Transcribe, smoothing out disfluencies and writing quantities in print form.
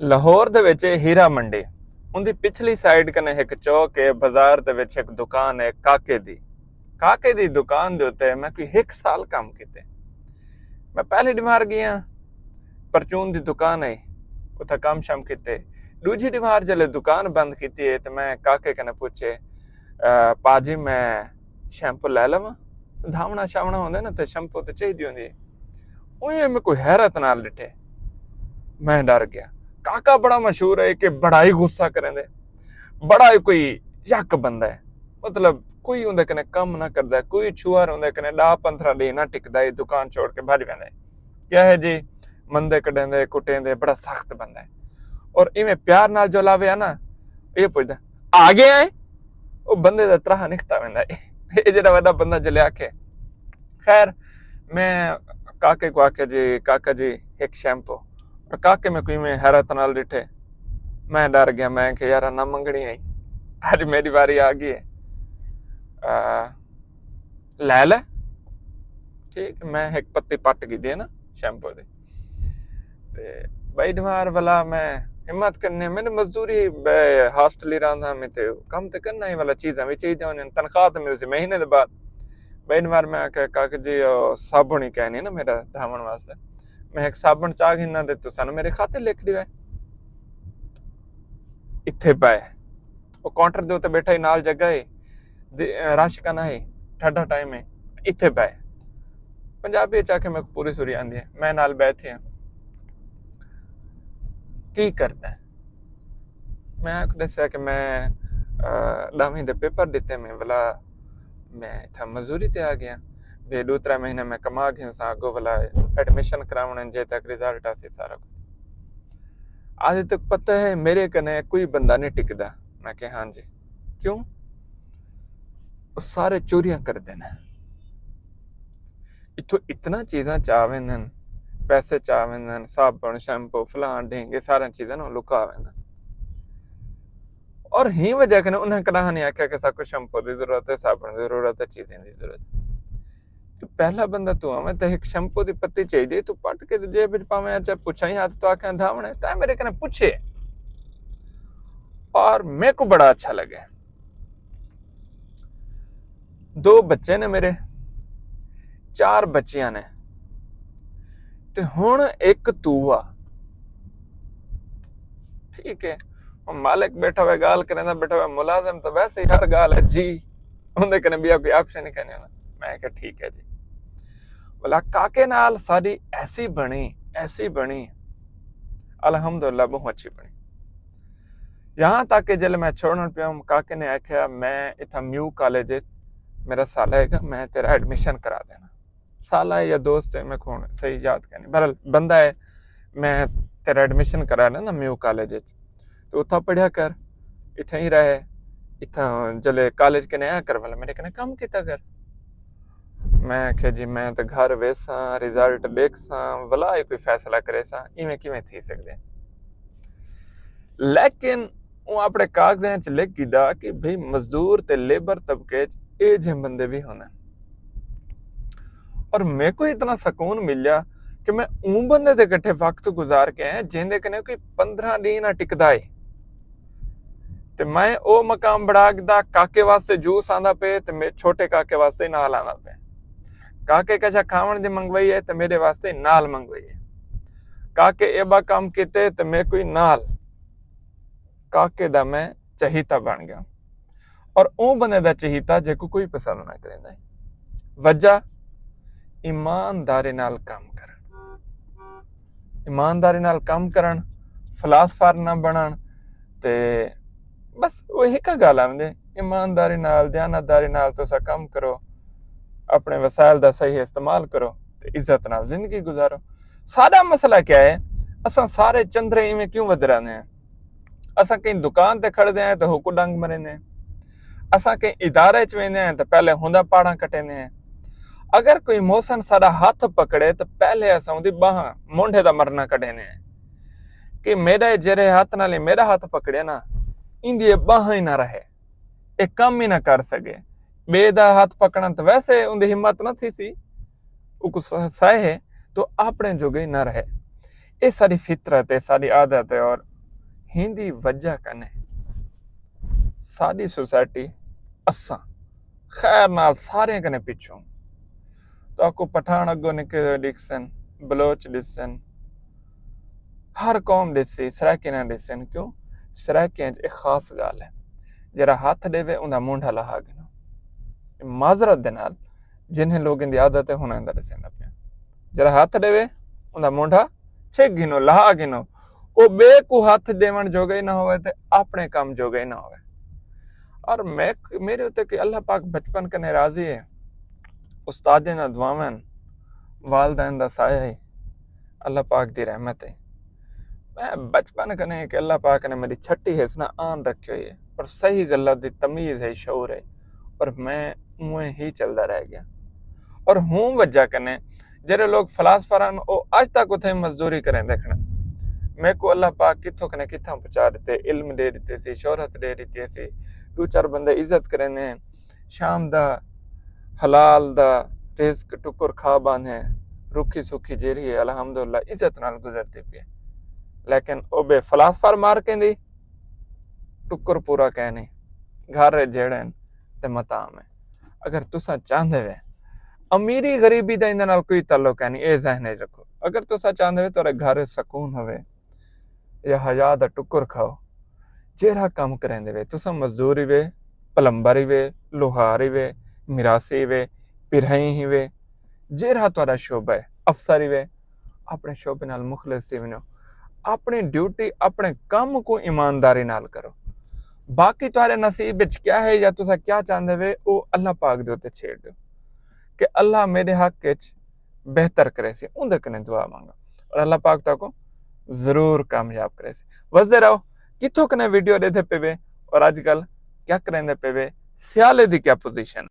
ਲਾਹੌਰ ਦੇ ਵਿੱਚ ਹੀਰਾ ਮੰਡੀ ਉਹਦੀ ਪਿਛਲੀ ਸਾਈਡ ਕਨੇ ਇੱਕ ਚੌਕ ਹੈ ਬਾਜ਼ਾਰ ਦੇ ਵਿੱਚ ਇੱਕ ਦੁਕਾਨ ਹੈ ਕਾਕੇ ਦੀ ਦੁਕਾਨ ਦੇ ਉੱਤੇ ਮੈਂ ਕੋਈ 1 ਸਾਲ ਕੰਮ ਕੀਤੇ। ਮੈਂ ਪਹਿਲੀ ਦੀਵਾਰ ਗਿਆ ਪਰਚੂਨ ਦੀ ਦੁਕਾਨ ਹੈ ਉੱਥੇ ਕੰਮ ਸ਼ਮ ਕੀਤੇ। ਦੂਜੀ ਦੀਵਾਰ ਜਲੇ ਦੁਕਾਨ ਬੰਦ ਕੀਤੀ ਹੈ ਤੇ ਮੈਂ ਕਾਕੇ ਕਨੇ ਪੁੱਛੇ ਪਾਜੀ ਮੈਂ ਸ਼ੈਂਪੂ ਲੈ ਲਵਾਂ। धावना शावना होंगे ना तो शैंपू तो चाहिए होंगी। उन्हें मैं कोई हैरत नाल डिठे मैं डर गया। काका बड़ा मशहूर है कि बड़ा ही गुस्सा करेंदे, बड़ा ही कोई यक बंदा है, मतलब कोई उनके कने कम ना करदा, कोई छुआर उनके कने 10-15 दिन ना टिकदा, दुकान छोड़ के भज वेंदा। क्या है जी मंदे कडेंदे कुटेंदे, बड़ा सख्त बंदा है। और इवें प्यार नाल जो लावे ना ये पुछदा आ गया है वो बंदे दा त्राह निकता वेंदा है। ये जरा वड्डा बंदा जले आखे। खैर मैं काके को आखे जी काका जी एक शैंपू, और काके में कोई में हैरत नाल डिठे। मैं डर गया, मैं कि यार ना मंगनी आई, आज मेरी बारी आ गई है, ले ठीक। मैं एक पत्ती पट की दी ना शैंपू दी ते भाई डमार वाला मैं हिम्मत करने मैंने मजदूरी हॉस्टल ही रहा मैं तो कम तो करना ही वाला चीज़ां भी चाहिए होने, तनख्वाह तो मिलती महीने के बाद। भाई बार मैं काका जी साबुन ही कहनी ना मेरा धावन वास्ते, मैं एक साबुन चाह गिना दे तो सानू मेरे खाते लिख दिया इत्थे पाए। वो काउंटर दे उत्ते बैठा ही नाल जगह है रश का ना है ठंडा टाइम है इत्थे पाए। पंजाबी चाह के मैं पूरी सुरी आंदी है। मैं नाल बैठे हैं की करता है। मैं दसिया कि मैं 10वीं दे पेपर दिते मैं वाला मैं इतना मजदूरी ते आ गया वे 2-3 महीने में कमा गया सा अगो वाला एडमिशन कराने जे तक रिजल्ट आसी सारा कुछ। आज तक पता है मेरे कने कोई बंदा नहीं टिकदा। मैं कहा हाँ जी क्यों? वो सारे चोरियां कर देना इथों इतना चीज़ां चावेंदन, पैसे चावेंदन, साबुन शैंपू फलान ढेंगे सारा चीज़ां ना लुकावेंदन। और ही वजह कने उन्हें कदा नहीं आख्या कि साको शैंपू की जरूरत है, साबुन की जरूरत है, चीज़ें की जरूरत। पहला बंदा तू आवे तो एक शैंपू की पत्ती चाहिए तू पट के जेब च पावे चाहे पुछा ही हाथ तो आख्या धावने ता मेरे कने पूछे। और मेरे को बड़ा अच्छा लगे। 2 बच्चे ने मेरे, 4 बच्चियां ने ते हुण एक तू आ। ठीक है मालिक बैठा हुआ गाल करेंदा, बैठा हुआ मुलाजिम तो वैसे ही हर गाल है जी उनके कने भी कोई ऑप्शन नहीं कहने। मैं कहा ठीक है जी। बोला काके नाल सारी ऐसी बनी अल्हम्दुलिल्लाह बहुत अच्छी बनी। यहाँ तक कि जब मैं छोड़न पिया काके ने आख्या मैं इतना म्यू कॉलेज मेरा साला है मैं तेरा एडमिशन करा देना। साला है या दोस्त है मैं कौन सही याद करनी बहरहाल बंदा है, मैं तेरा एडमिशन करा देना म्यू कॉलेज तो उतना पढ़िया कर इतना ही रहे इतना जले कॉलेज के नया कर वाला मेरे कने काम किता कर। मैं आख्या जी मैं तो घर वेसा रिजल्ट देख सा वला कोई फैसला करे सा इवें किवें थी सकदे। लेकिन वो अपने कागजां च लिख गिदा कि भाई मजदूर ते लेबर तबके च ये जे बंदे भी होने। और मेरे को इतना सुकून मिलिया कि मैं ऊं बंदे दे इकट्ठे वक्त गुजार के आया जिंदे कने कोई 15 दिन ना टिकदा है। ते मैं ओ मकाम बड़ा दा काके वास्ते जूस आंदा पे ते मेरे छोटे काके वास्ते नाल आंदा पे। काके कछा खावन दी मंगवाई है ते मेरे वास्ते नाल मंगवाई है। काके एबा काम कीते ते मैं कोई नाल काके दा मैं चहीता बन गया। और ओ बंदे दा चहीता जेको कोई पसंद ना करेंदा है। वजह ईमानदारी नाल काम करन, ईमानदारी नाल काम करन, फिलासफर ना बनन ते बस वही का गल आंदे ईमानदारी नाल दयानतदारी नाल तुसा काम करो, अपने वसाइल दा सही इस्तेमाल करो ते इज्जत नाल जिंदगी गुजारो। सारा मसला क्या है असां सारे चंद्रे इवें क्यों वध रहे हैं? असां कहीं दुकान ते खड़दे हैं तो हुकू डंग मरेंदे हैं, असां कहीं इदारे च वेंदे हैं तो पहले हुंदा पाड़ा कटेंदे हैं। अगर कोई मोहसन सारा हाथ पकड़े तो पहले असां उहदी बाह मोंढे दा मरना कढेंदे हैं कि मेरे जेरे हाथ नाल मेरा हाथ पकड़े ना इंदी बाह ही ना रहे, एक काम ही ना कर सके। बेदा हाथ पकड़ना तो वैसे उनकी हिम्मत ना थी सी सहे तो अपने जोगे ना रहे। ये सारी फितरत है, सारी आदत है। और हिंदी वजह कने साडी सोसाइटी असा खैर नाल सारे कने पिछों तो आपको पठान अगो निकल दिखसन बलोच दिसन हर कौम दिसी सराकी ना दिसन क्यों सराकी एक खास गाल है जरा हाथ देवे उंदा मुंडा लहा गिनो माजरत दे नाल जिन्हें लोग इन आदत है होना इंदा दिसेंदा पिया जरा हाथ देवे उंदा मुंडा छेक गिनो लहा गिनो ओ बे को हाथ देवन जोगे ही ना होवे ते अपने काम जोगे ही ना होवे और मैं मेरे उते कि अल्लाह पाक बचपन कने राजी है उस्तादे ना दुआवन वालदैन दा साया है अल्लाह पाक दी रहमत है मैं बचपन कने कि अल्लाह पाक ने मेरी छठी हिस्सा आन रखियो है और सही गल्ला दी तमीज है शऊर है और मैं मुए ही चलदा रह गया और हूं वजह कने जेरे लोग फलासफरन ओ आज तक उथे मजदूरी करें देखना मैं को अल्लाह पाक किथों कने किथां पहुंचा देते इल्म दे देते सी शोहरत दे देती सी दो चार बंदे इज्जत करें शाम दा हलाल दा रिस्क टुकुर खा बांधे रुखी सुखी जेरी है अल्हम्दुलिल्लाह इज्जत नाल गुजरती पे लेकिन ओ बे फलासफर मार के दी टुकुर पूरा कहने घर जेड़न ते मताम है अगर तुसा चाहते वे अमीरी गरीबी दा इंदे नाल कोई ताल्लुक नहीं ए ज़हन च रखो अगर तुसा चाहते वे तोरे घर सुकून होवे या हया दा टुकुर खाओ जेरा काम करेंदे वे तुसा मजदूरी वे प्लंबरी वे लोहारी वे मिरासी वे पिरहई ही वे जेरा तोरा शोबा है अफसरी वे अपने शोबे नाल मुखलिस बनो अपनी ड्यूटी अपने काम को ईमानदारी नाल करो बाकी तुम्हारे नसीब विच क्या है या तुसा क्या चाहते वे वो अल्लाह पाक दे उत्ते छेड़ दो कि अल्लाह मेरे हक विच बेहतर करे सी उंदे कने दुआ मांगा और अल्लाह पाक ताको जरूर कामयाब करे सी वसदे रहो किथों कने वीडियो देते पे वे और आजकल क्या करेंदे पे वे सियाले दी क्या पोजीशन